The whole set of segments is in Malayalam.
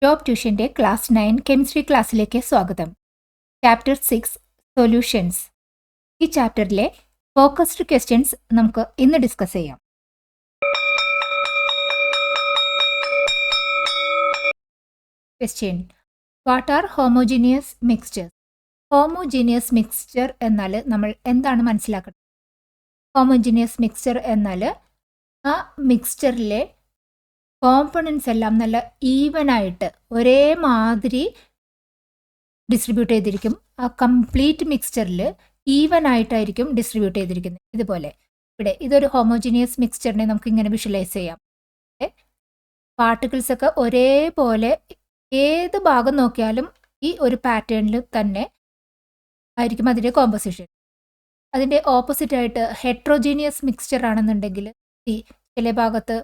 ടോപ്പ് ട്യൂഷന്റെ ക്ലാസ് 9 കെമിസ്ട്രി ക്ലാസ്സിലേക്ക് സ്വാഗതം. Chapter 6 solutions. ഈ ചാപ്റ്ററിലെ ഫോക്കസ്ഡ് ക്വസ്റ്റ്യൻസ് നമുക്ക് ഇന്ന് ഡിസ്കസ് ചെയ്യാം. Question: what are homogeneous mixture? Homogeneous mixture എന്നാൽ നമ്മൾ എന്താണ് മനസ്സിലാക്കുന്നത്? ഹോമോജീനിയസ് മിക്സ്ചർ എന്നാൽ ആ മിക്സ്ചറിലെ കോമ്പണൻസ് എല്ലാം നല്ല ഈവനായിട്ട് ഒരേ മാതിരി ഡിസ്ട്രിബ്യൂട്ട് ചെയ്തിരിക്കും. ആ കംപ്ലീറ്റ് മിക്സ്ചറിൽ ഈവൻ ആയിട്ടായിരിക്കും ഡിസ്ട്രിബ്യൂട്ട് ചെയ്തിരിക്കുന്നത്. ഇതുപോലെ ഇവിടെ ഇതൊരു ഹോമോജീനിയസ് മിക്സ്ചറിനെ നമുക്ക് ഇങ്ങനെ വിഷ്വലൈസ് ചെയ്യാം. പാർട്ടിക്കിൾസ് ഒക്കെ ഒരേപോലെ ഏത് ഭാഗം നോക്കിയാലും ഈ ഒരു പാറ്റേണിൽ തന്നെ ആയിരിക്കും അതിൻ്റെ കോമ്പോസിഷൻ. അതിൻ്റെ ഓപ്പോസിറ്റായിട്ട് ഹെട്രോജീനിയസ് മിക്സ്ചർ ആണെന്നുണ്ടെങ്കിൽ ചില ഭാഗത്ത്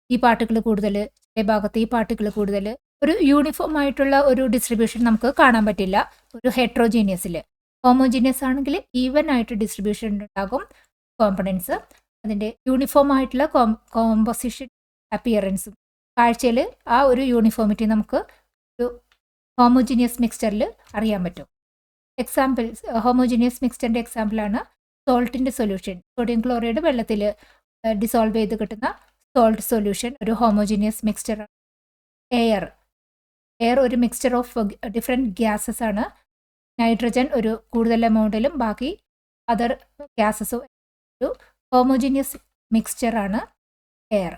ഈ പാർട്ടിക്കിൾ കൂടുതൽ, ചില ഭാഗത്ത് ഈ പാർട്ടിക്കിൾ കൂടുതൽ, ഒരു യൂണിഫോം ആയിട്ടുള്ള ഒരു ഡിസ്ട്രിബ്യൂഷൻ നമുക്ക് കാണാൻ പറ്റില്ല ഒരു ഹെട്രോജീനിയസിൽ. ഹോമോജീനിയസ് ആണെങ്കിൽ ഈവൻ ആയിട്ട് ഡിസ്ട്രിബ്യൂഷൻ ഉണ്ടാകും കോമ്പണൻസ്. അതിൻ്റെ യൂണിഫോം ആയിട്ടുള്ള കോമ്പോസിഷൻ അപ്പിയറൻസും കാഴ്ചയിൽ ആ ഒരു യൂണിഫോമിറ്റി നമുക്ക് ഒരു ഹോമോജീനിയസ് മിക്സ്ചറിൽ അറിയാൻ പറ്റും. എക്സാമ്പിൾസ്, ഹോമോജീനിയസ് മിക്സ്ചറിൻ്റെ എക്സാമ്പിളാണ് സോൾട്ടിൻ്റെ സൊല്യൂഷൻ. സോഡിയം ക്ലോറൈഡ് വെള്ളത്തിൽ ഡിസോൾവ് ചെയ്ത് കിട്ടുന്ന സോൾട്ട് സൊല്യൂഷൻ ഒരു ഹോമോജീനിയസ് മിക്സ്ചർ. എയർ ഒരു മിക്സ്ചർ ഓഫ് ഡിഫറെൻറ്റ് ഗ്യാസസ് ആണ്. നൈട്രജൻ ഒരു കൂടുതൽ എമൗണ്ടിലും ബാക്കി അതർ ഗ്യാസസും ഒരു ഹോമോജീനിയസ് മിക്സ്ചറാണ് എയർ.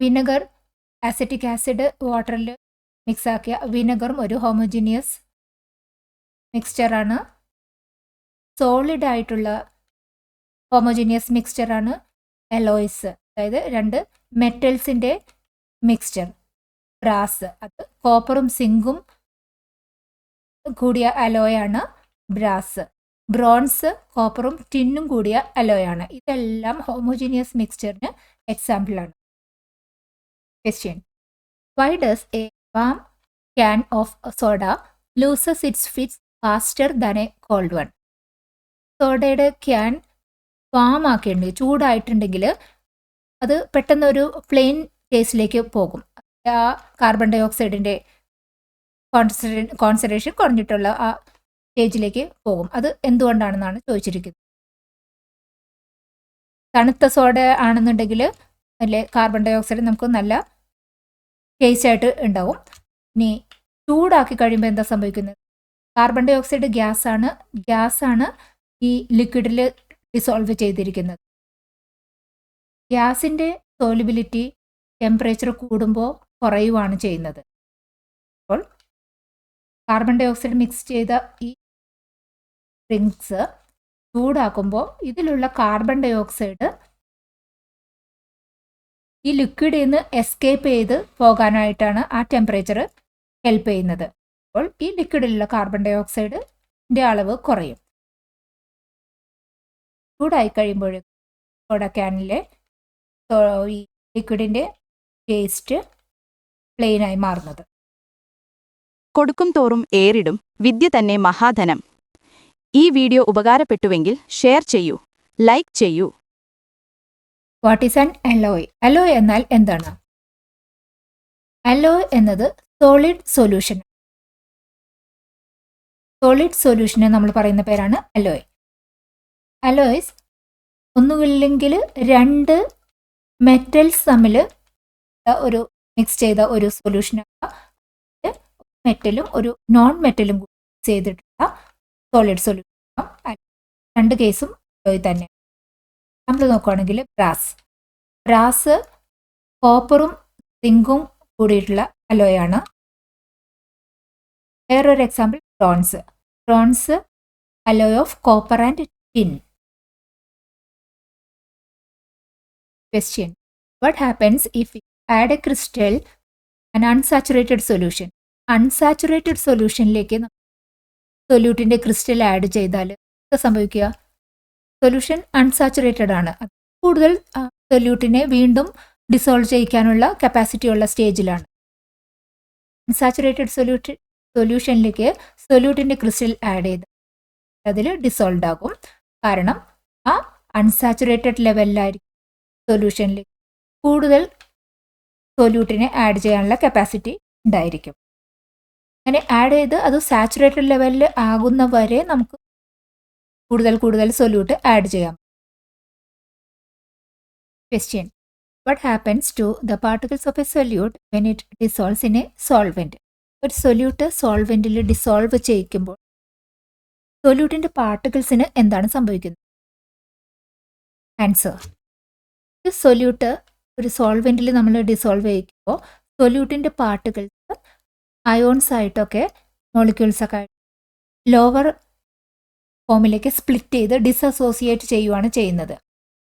വിനെഗർ, ആസിറ്റിക് ആസിഡ് വാട്ടറിൽ മിക്സ് ആക്കിയ വിനെഗറും ഒരു ഹോമോജീനിയസ് മിക്സ്ചറാണ്. സോളിഡ് ആയിട്ടുള്ള ഹോമോജീനിയസ് മിക്സ്ചറാണ് അലോയ്സ്, അതായത് രണ്ട് മെറ്റൽസിൻ്റെ മിക്സ്ചർ. ബ്രാസ്, അത് കോപ്പറും സിങ്കും കൂടിയ അലോയാണ് ബ്രാസ്. ബ്രോൺസ് കോപ്പറും ടിന്നും കൂടിയ അലോയാണ്. ഇതെല്ലാം ഹോമോജീനിയസ് മിക്സ്ചറിന് എക്സാമ്പിളാണ്. Question: why does a warm can of soda loses its fizz faster than a cold one? സോഡയുടെ ക്യാൻ വാം ആക്കിയിട്ടുണ്ട്, ചൂടായിട്ടുണ്ടെങ്കിൽ അത് പെട്ടെന്ന് ഒരു പ്ലെയിൻ കേസിലേക്ക് പോകും. ആ കാർബൺ ഡൈ ഓക്സൈഡിൻ്റെ കോൺസെൻട്രേഷൻ കുറഞ്ഞിട്ടുള്ള ആ സ്റ്റേജിലേക്ക് പോകും. അത് എന്തുകൊണ്ടാണെന്നാണ് ചോദിച്ചിരിക്കുന്നത്. തണുത്ത സോഡ ആണെന്നുണ്ടെങ്കിൽ അതിലെ കാർബൺ ഡൈ ഓക്സൈഡ് നമുക്ക് നല്ല ടേസ്റ്റായിട്ട് ഉണ്ടാവും. ഇനി ചൂടാക്കി കഴിയുമ്പോൾ എന്താ സംഭവിക്കുന്നത്? കാർബൺ ഡൈ ഓക്സൈഡ് ഗ്യാസാണ് ഈ ലിക്വിഡിൽ ഡിസോൾവ് ചെയ്തിരിക്കുന്നത്. ഗ്യാസിൻ്റെ സോലിബിലിറ്റി ടെമ്പറേച്ചർ കൂടുമ്പോൾ കുറയുവാണ് ചെയ്യുന്നത്. അപ്പോൾ കാർബൺ ഡൈ ഓക്സൈഡ് മിക്സ് ചെയ്ത ഈ ഡ്രിങ്ക്സ് ചൂടാക്കുമ്പോൾ ഇതിലുള്ള കാർബൺ ഡൈ ഓക്സൈഡ് ഈ ലിക്വിഡിൽ നിന്ന് എസ്കേപ്പ് ചെയ്ത് പോകാനായിട്ടാണ് ആ ടെമ്പറേച്ചർ ഹെൽപ്പ് ചെയ്യുന്നത്. അപ്പോൾ ഈ ലിക്വിഡിലുള്ള കാർബൺ ഡൈ ഓക്സൈഡിൻ്റെ അളവ് കുറയും. ചൂടായി കഴിയുമ്പോൾ സോഡ ക്യാനിലെ ഈ ലിക്വിഡിൻ്റെ ടേസ്റ്റ് പ്ലെയിനായി മാറുന്നത്. കൊടുക്കും തോറും ഏറിടും വിദ്യ തന്നെ മഹാധനം. ഈ വീഡിയോ ഉപകാരപ്പെട്ടുവെങ്കിൽ ഷെയർ ചെയ്യൂ, ലൈക്ക് ചെയ്യൂ. What is an alloy? Alloy എന്നാൽ എന്താണ്? അലോയ് എന്നത് സോളിഡ് സൊല്യൂഷൻ. സോളിഡ് സൊല്യൂഷന് നമ്മൾ പറയുന്ന പേരാണ് അലോയ്. അലോയ്സ് ഒന്നുമില്ലെങ്കിൽ രണ്ട് മെറ്റൽസ് തമ്മിൽ ഒരു മിക്സ് ചെയ്ത ഒരു സൊല്യൂഷനാണ്. മെറ്റലും ഒരു നോൺ മെറ്റലും മിക്സ് ചെയ്തിട്ടുള്ള സോളിഡ് സൊല്യൂഷൻ. രണ്ട് കേസും അലോയ് തന്നെ. നമ്മൾ നോക്കുകയാണെങ്കിൽ ബ്രാസ് കോപ്പറും സിങ്കും കൂടിയിട്ടുള്ള അലോയാണ്. വേറൊരു example bronze alloy of copper and tin. Question: what happens if we add a crystal an unsaturated solution? Unsaturated സൊല്യൂഷനിലേക്ക് സൊല്യൂട്ടിൻ്റെ ക്രിസ്റ്റൽ ആഡ് ചെയ്താൽ എന്താ സംഭവിക്കുക? സൊല്യൂഷൻ അൺസാച്ചുറേറ്റഡ് ആണ്. കൂടുതൽ സൊല്യൂട്ടിനെ വീണ്ടും ഡിസോൾവ് ചെയ്യിക്കാനുള്ള കപ്പാസിറ്റി ഉള്ള സ്റ്റേജിലാണ്. അൺസാച്ചുറേറ്റഡ് സൊല്യൂഷനിലേക്ക് സൊല്യൂട്ടിൻ്റെ ക്രിസ്റ്റൽ ആഡ് ചെയ്ത് അതിൽ ഡിസോൾവ് ആകും. കാരണം ആ അൺസാച്ചുറേറ്റഡ് ലെവലിലായിരിക്കും സൊല്യൂഷനിൽ കൂടുതൽ സൊല്യൂട്ടിനെ ആഡ് ചെയ്യാനുള്ള കപ്പാസിറ്റി ഉണ്ടായിരിക്കും. അങ്ങനെ ആഡ് ചെയ്ത് അത് സാച്ചുറേറ്റഡ് ലെവലിൽ ആകുന്ന വരെ നമുക്ക് കൂടുതൽ സൊല്യൂട്ട് ആഡ് ചെയ്യാം. Question: What happens to the particles of a solute when it dissolves in a solvent? ഒരു സൊല്യൂട്ട് സോൾവെന്റിൽ ഡിസോൾവ് ചെയ്യിക്കുമ്പോൾ സൊല്യൂട്ടിന്റെ പാർട്ടിക്കിൾസിന് എന്താണ് സംഭവിക്കുന്നത്? ആൻസർ: ഒരു സൊല്യൂട്ട് ഒരു സോൾവെന്റിൽ നമ്മൾ ഡിസോൾവ് ചെയ്യിക്കുമ്പോൾ സൊല്യൂട്ടിന്റെ പാർട്ടിക്കിൾസ് അയോൺസ് ആയിട്ടൊക്കെ മോളിക്യൂൾസ് ഒക്കെ ലോവർ ഫോമിലേക്ക് സ്പ്ലിറ്റ് ചെയ്ത് ഡിസസോസിയേറ്റ് ചെയ്യുകയാണ് ചെയ്യുന്നത്.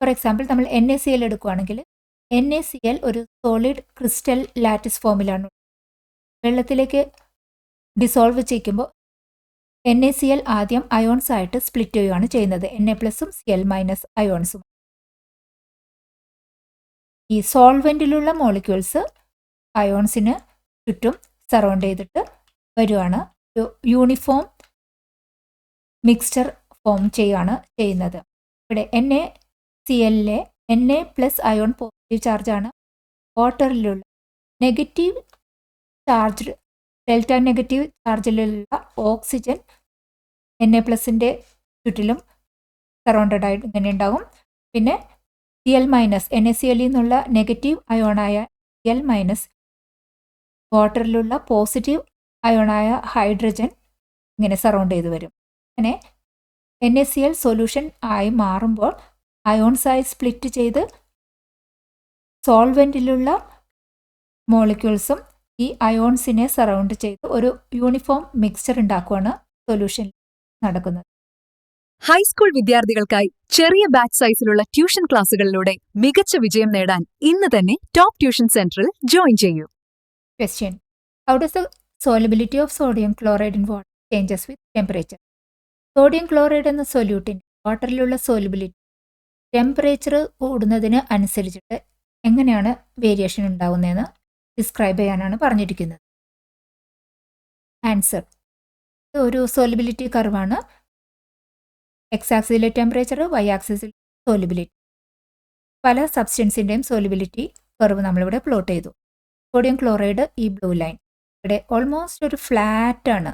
ഫോർ എക്സാമ്പിൾ നമ്മൾ NaCl എടുക്കുകയാണെങ്കിൽ NaCl ഒരു സോളിഡ് ക്രിസ്റ്റൽ ലാറ്റിസ് ഫോമിലാണ്. വെള്ളത്തിലേക്ക് ഡിസോൾവ് ചെയ്യിക്കുമ്പോൾ NaCl ആദ്യം അയോൺസ് ആയിട്ട് സ്പ്ലിറ്റ് ചെയ്യുകയാണ് ചെയ്യുന്നത്, Na+ഉം Cl- അയോൺസും. ഈ സോൾവെന്റിലുള്ള മോളിക്യൂൾസ് അയോൺസിന് ചുറ്റും സറൗണ്ട് ചെയ്തിട്ട് വരുവാണ്, ഒരു യൂണിഫോം മിക്സ്ചർ ഫോം ചെയ്യുകയാണ് ചെയ്യുന്നത്. ഇവിടെ NaClലെ Na+ അയോൺ പോസിറ്റീവ് ചാർജാണ്. വാട്ടറിലുള്ള നെഗറ്റീവ് ചാർജ് ഡെൽറ്റ നെഗറ്റീവ് ചാർജിലുള്ള ഓക്സിജൻ Na+ന്റെ ചുറ്റിലും സറൗണ്ടഡ് ആയിട്ട് ഇങ്ങനെ ഉണ്ടാകും. പിന്നെ Cl- NaCl എന്നുള്ള നെഗറ്റീവ് അയോണായ Cl- വാട്ടറിലുള്ള പോസിറ്റീവ് അയോണായ ഹൈഡ്രജൻ ഇങ്ങനെ സറൗണ്ട് ചെയ്ത് വരും. അങ്ങനെ NaCl സൊല്യൂഷൻ ആയി മാറുമ്പോൾ അയോൺസായി സ്പ്ലിറ്റ് ചെയ്ത് സോൾവെന്റിലുള്ള മോളിക്യൂൾസും ഈ അയോൺസിനെ സറൗണ്ട് ചെയ്ത് ഒരു യൂണിഫോം മിക്സ്ചർ ഉണ്ടാക്കുകയാണ് സൊല്യൂഷൻ നടക്കുന്നത്. ഹൈസ്കൂൾ വിദ്യാർത്ഥികൾക്കായി ചെറിയ ബാച്ച് സൈസിലുള്ള ട്യൂഷൻ ക്ലാസുകളിലൂടെ മികച്ച വിജയം നേടാൻ ഇന്ന് തന്നെ ടോപ്പ് ട്യൂഷൻ സെന്ററിൽ ജോയിൻ ചെയ്യൂ. Question: How does the solubility of sodium chloride in water changes with temperature? Sodium chloride എന്ന സൊല്യൂട്ടിൻ്റെ വാട്ടറിലുള്ള സോലിബിലിറ്റി ടെമ്പറേച്ചർ കൂടുന്നതിന് അനുസരിച്ചിട്ട് എങ്ങനെയാണ് വേരിയേഷൻ ഉണ്ടാകുന്നതെന്ന് ഡിസ്ക്രൈബ് ചെയ്യാനാണ് പറഞ്ഞിരിക്കുന്നത്. ആൻസർ: ഇത് ഒരു സോലിബിലിറ്റി കർവാണ്. എക്സ് ആക്സിസിലെ ടെമ്പറേച്ചർ, വൈ ആക്സിസിൽ സോലിബിലിറ്റി. പല സബ്സ്റ്റൻസിൻ്റെയും സോലിബിലിറ്റി കർവ് നമ്മളിവിടെ പ്ലോട്ട് ചെയ്തു. സോഡിയം ക്ലോറൈഡ് ഈ ബ്ലൂ ലൈൻ ഇവിടെ ഓൾമോസ്റ്റ് ഒരു ഫ്ലാറ്റ് ആണ്.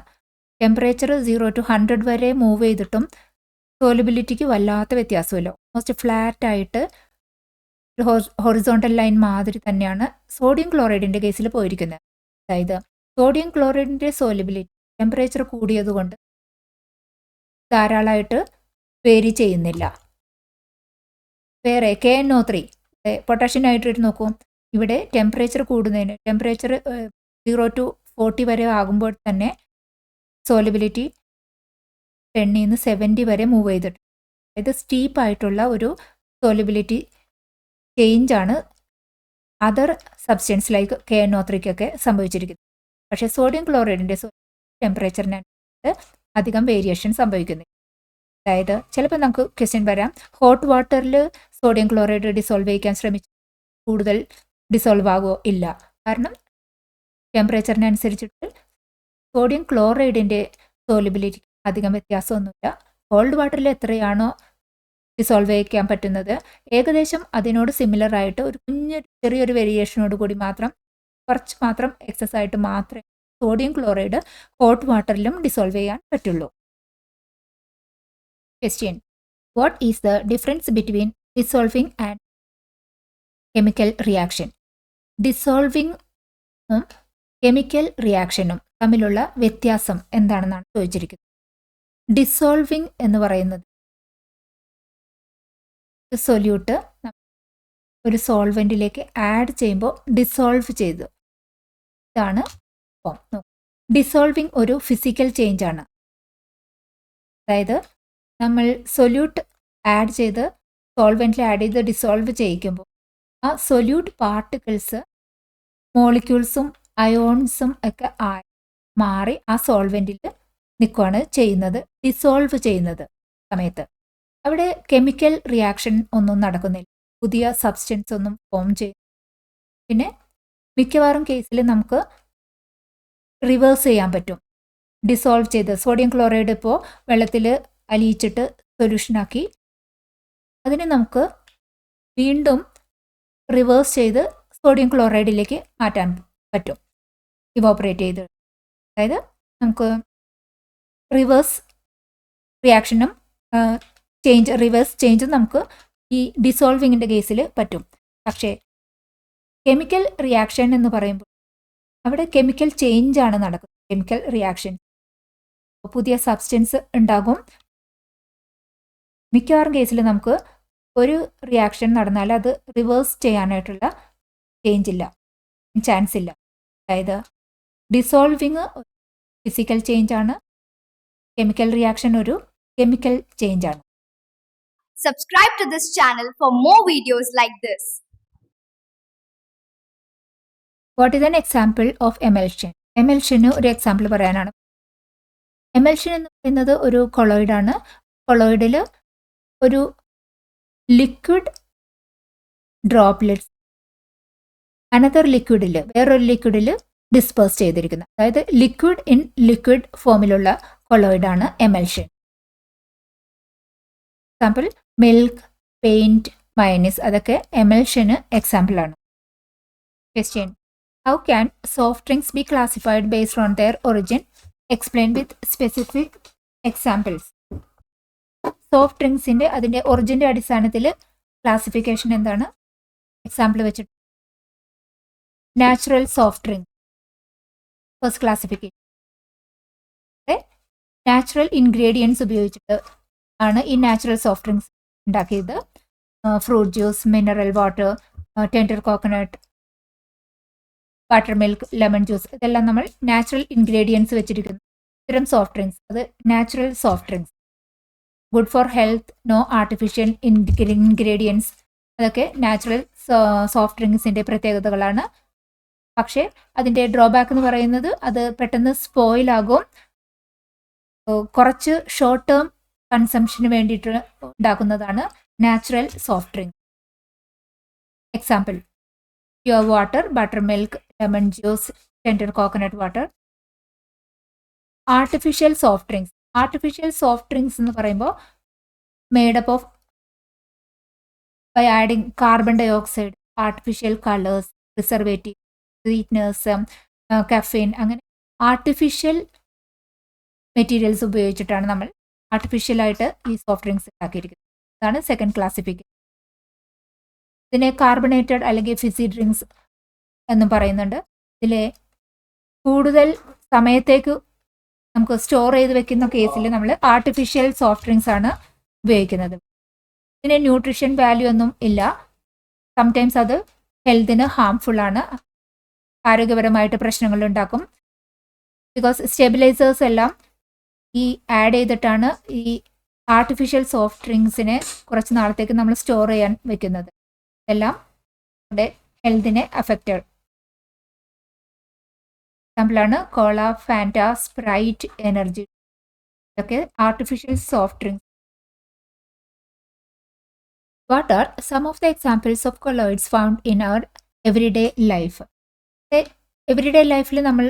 ടെമ്പറേച്ചർ 0 to 100 വരെ മൂവ് ചെയ്തിട്ടും സോലിബിലിറ്റിക്ക് വല്ലാത്ത വ്യത്യാസമില്ല. ഓൾമോസ്റ്റ് ഫ്ലാറ്റ് ആയിട്ട് ഹൊറിസോണ്ടൽ ലൈൻ മാതിരി തന്നെയാണ് സോഡിയം ക്ലോറൈഡിൻ്റെ കേസിൽ പോയിരിക്കുന്നത്. അതായത് സോഡിയം ക്ലോറൈഡിൻ്റെ സോലിബിലിറ്റി ടെമ്പറേച്ചർ കൂടിയതുകൊണ്ട് ധാരാളമായിട്ട് വേരി ചെയ്യുന്നില്ല. വേറെ KNO3 പൊട്ടാഷ്യം നൈട്രേറ്റ് നോക്കൂ. ഇവിടെ ടെമ്പറേച്ചർ കൂടുന്നതിന് ടെമ്പറേച്ചർ 0 to 40 വരെ ആകുമ്പോൾ തന്നെ സോലിബിലിറ്റി 10 to 70 വരെ മൂവ് ചെയ്തിട്ടുണ്ട്. അതായത് സ്റ്റീപ്പായിട്ടുള്ള ഒരു സോലിബിലിറ്റി ചേഞ്ചാണ് അതർ സബ്സ്റ്റൻസ് ലൈക്ക് KNO3 സംഭവിച്ചിരിക്കുന്നത്. പക്ഷേ സോഡിയം ക്ലോറൈഡിൻ്റെ ടെമ്പറേച്ചറിനനുസരിച്ച് അധികം വേരിയേഷൻ സംഭവിക്കുന്നില്ല. അതായത് ചിലപ്പോൾ നമുക്ക് ക്വസ്റ്റ്യൻ വരാം, ഹോട്ട് വാട്ടറിൽ സോഡിയം ക്ലോറൈഡ് ഡിസോൾവ് ചെയ്യിക്കാൻ ശ്രമിച്ചു കൂടുതൽ ഡിസോൾവ് ആകുമോ? ഇല്ല. കാരണം ടെമ്പറേച്ചറിനനുസരിച്ചിട്ട് സോഡിയം ക്ലോറൈഡിൻ്റെ സോലിബിലിറ്റി അധികം വ്യത്യാസമൊന്നുമില്ല. കോൾഡ് വാട്ടറിൽ എത്രയാണോ ഡിസോൾവ് ചെയ്യിക്കാൻ പറ്റുന്നത് ഏകദേശം അതിനോട് സിമിലർ ആയിട്ട് ഒരു ചെറിയൊരു വേരിയേഷനോട് കൂടി കുറച്ച് മാത്രം എക്സസ് ആയിട്ട് മാത്രമേ സോഡിയം ക്ലോറൈഡ് ഹോട്ട് വാട്ടറിലും ഡിസോൾവ് ചെയ്യാൻ പറ്റുള്ളൂ. Question: what is the difference between dissolving and chemical reaction? ഡിസോൾവിങ്ങും കെമിക്കൽ റിയാക്ഷനും തമ്മിലുള്ള വ്യത്യാസം എന്താണെന്നാണ് ചോദിച്ചിരിക്കുന്നത്. ഡിസോൾവിംഗ് എന്ന് പറയുന്നത് സൊല്യൂട്ട് ഒരു സോൾവെന്റിലേക്ക് ആഡ് ചെയ്യുമ്പോൾ ഡിസോൾവ് ചെയ്ത് ഇതാണ് ഫോം. ഡിസോൾവിംഗ് ഒരു ഫിസിക്കൽ ചേഞ്ച് ആണ്. അതായത് നമ്മൾ സൊല്യൂട്ട് ആഡ് ചെയ്ത് സോൾവെന്റിൽ ആഡ് ചെയ്ത് ഡിസോൾവ് ചെയ്യിക്കുമ്പോൾ ആ സൊല്യൂട്ട് പാർട്ടിക്കിൾസ് മോളിക്യൂൾസും അയോൺസും ഒക്കെ മാറി ആ സോൾവെന്റിൽ നിൽക്കുകയാണ് ചെയ്യുന്നത്. ഡിസോൾവ് ചെയ്യുന്നത് സമയത്ത് അവിടെ കെമിക്കൽ റിയാക്ഷൻ ഒന്നും നടക്കുന്നില്ല, പുതിയ സബ്സ്റ്റൻസ് ഒന്നും ഫോം ചെയ്യും. പിന്നെ മിക്കവാറും കേസിൽ നമുക്ക് റിവേഴ്സ് ചെയ്യാൻ പറ്റും. ഡിസോൾവ് ചെയ്ത് സോഡിയം ക്ലോറൈഡ് ഇപ്പോൾ വെള്ളത്തിൽ അലിയിച്ചിട്ട് സൊല്യൂഷനാക്കി അതിനെ നമുക്ക് വീണ്ടും റിവേഴ്സ് ചെയ്ത് സോഡിയം ക്ലോറൈഡിലേക്ക് മാറ്റാൻ പറ്റും ഇവോപ്പറേറ്റ് ചെയ്ത്. അതായത് നമുക്ക് റിവേഴ്സ് റിയാക്ഷനും റിവേഴ്സ് ചേഞ്ചും നമുക്ക് ഈ ഡിസോൾവിങ്ങിൻ്റെ കേസിൽ പറ്റും. പക്ഷേ കെമിക്കൽ റിയാക്ഷൻ എന്ന് പറയുമ്പോൾ അവിടെ കെമിക്കൽ ചേഞ്ച് ആണ് നടക്കുന്നത്. കെമിക്കൽ റിയാക്ഷൻ, പുതിയ സബ്സ്റ്റൻസ് ഉണ്ടാകും. മിക്കവാറും കേസിൽ നമുക്ക് ഒരു റിയാക്ഷൻ നടന്നാൽ അത് റിവേഴ്സ് ചെയ്യാനായിട്ടുള്ള ചാൻസ് ഇല്ല. അതായത് ഡിസോൾവിങ് ഫിസിക്കൽ ചേഞ്ച് ആണ്, കെമിക്കൽ റിയാക്ഷൻ ഒരു കെമിക്കൽ ചേഞ്ച് ആണ്. Subscribe to this channel for more videos like this. What is an example of emulsion? എമൽഷന് ഒരു എക്സാമ്പിൾ പറയാനാണ്. എമൽഷൻ എന്ന് പറയുന്നത് ഒരു കൊളോയിഡാണ്. കൊളോയിഡിൽ ഒരു ലിക്വിഡ് ഡ്രോപ്ലെറ്റ്സ് അനദർ ലിക്വിഡിൽ വേറൊരു ലിക്വിഡിൽ ഡിസ്പേഴ്സ് ചെയ്തിരിക്കുന്നത്. അതായത് ലിക്വിഡ് ഇൻ ലിക്വിഡ് ഫോമിലുള്ള കൊളോയിഡാണ് emulsion. Example milk, paint, mayonnaise അതൊക്കെ എമൽഷന് എക്സാമ്പിളാണ്. Question: how can soft drinks be classified based on their origin? Explain with specific examples. Soft ഡ്രിങ്ക്സിൻ്റെ അതിൻ്റെ ഒറിജിൻ്റെ അടിസ്ഥാനത്തിൽ ക്ലാസിഫിക്കേഷൻ എന്താണ്? എക്സാമ്പിൾ വെച്ചിട്ട് natural soft drink first classification. Natural ingredients ഉപയോഗിച്ചിട്ട് ആണ് ഈ നാച്ചുറൽ സോഫ്റ്റ് ഡ്രിങ്ക്സ് ഉണ്ടാക്കിയത്. Fruit juice, mineral water, tender coconut, water milk, lemon juice ഇതെല്ലാം നമ്മൾ നാച്ചുറൽ ഇൻഗ്രീഡിയൻസ് വെച്ചിരിക്കുന്നു. ഇത്തരം സോഫ്റ്റ് ഡ്രിങ്ക്സ് അത് natural soft drinks. Good for health, no artificial ingredients അതൊക്കെ നാച്ചുറൽ സോഫ്റ്റ് ഡ്രിങ്ക്സിൻ്റെ പ്രത്യേകതകളാണ്. പക്ഷേ അതിൻ്റെ ഡ്രോബാക്ക് എന്ന് പറയുന്നത് അത് പെട്ടെന്ന് സ്പോയിലാകും. കുറച്ച് ഷോർട്ട് ടേം കൺസംഷന് വേണ്ടിയിട്ട് ഉണ്ടാക്കുന്നതാണ് natural soft drink. Example: pure water, buttermilk, lemon juice, tender coconut water. Artificial soft drinks. Artificial soft drinks എന്ന് പറയുമ്പോൾ made up of by adding carbon dioxide, artificial colours, preservative, sweeteners, caffeine അങ്ങനെ ആർട്ടിഫിഷ്യൽ മെറ്റീരിയൽസ് ഉപയോഗിച്ചിട്ടാണ് നമ്മൾ ആർട്ടിഫിഷ്യലായിട്ട് ഈ സോഫ്റ്റ് ഡ്രിങ്ക്സ് ഉണ്ടാക്കിയിരിക്കുന്നത്. അതാണ് സെക്കൻഡ് ക്ലാസിഫിക്കേഷൻ. ഇതിനെ കാർബണേറ്റഡ് അല്ലെങ്കിൽ ഫിസി ഡ്രിങ്ക്സ് എന്നും പറയുന്നുണ്ട്. ഇതിലെ കൂടുതൽ സമയത്തേക്ക് നമുക്ക് സ്റ്റോർ ചെയ്ത് വെക്കുന്ന കേസിൽ നമ്മൾ ആർട്ടിഫിഷ്യൽ സോഫ്റ്റ് ഡ്രിങ്ക്സ് ആണ് ഉപയോഗിക്കുന്നത്. ഇതിന് ന്യൂട്രീഷൻ വാല്യൂ ഒന്നും ഇല്ല. സംടൈംസ് അത് ഹെൽത്തിന് ഹാംഫുൾ ആണ്, ആരോഗ്യപരമായിട്ട് പ്രശ്നങ്ങൾ ഉണ്ടാക്കും. ബിക്കോസ് സ്റ്റെബിലൈസേഴ്സ് എല്ലാം ഈ ആഡ് ചെയ്തിട്ടാണ് ഈ ആർട്ടിഫിഷ്യൽ സോഫ്റ്റ് ഡ്രിങ്ക്സിനെ കുറച്ച് നാളത്തേക്ക് നമ്മൾ സ്റ്റോർ ചെയ്യാൻ വെക്കുന്നത്. ഇതെല്ലാം നമ്മുടെ ഹെൽത്തിനെ അഫക്റ്റഡ്. എക്സാമ്പിളാണ് കോള, ഫാൻറ്റ, സ്പ്രൈറ്റ്, എനർജി ഇതൊക്കെ artificial soft drinks. What are some of the examples of colloids found in our everyday life? Everyday ലൈഫിൽ നമ്മൾ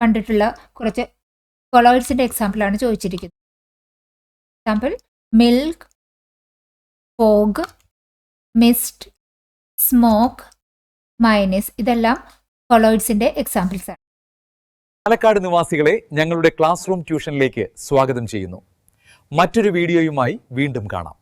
കണ്ടിട്ടുള്ള കുറച്ച് കൊളോയിഡ്സിൻ്റെ എക്സാമ്പിളാണ് ചോദിച്ചിരിക്കുന്നത്. Example: milk, fog, mist, smoke, mayonnaise ഇതെല്ലാം കൊളോയിഡ്സിൻ്റെ എക്സാമ്പിൾസ് ആണ്. പാലക്കാട് നിവാസികളെ ഞങ്ങളുടെ ക്ലാസ് റൂം ട്യൂഷനിലേക്ക് സ്വാഗതം ചെയ്യുന്നു. മറ്റൊരു വീഡിയോയുമായി വീണ്ടും കാണാം.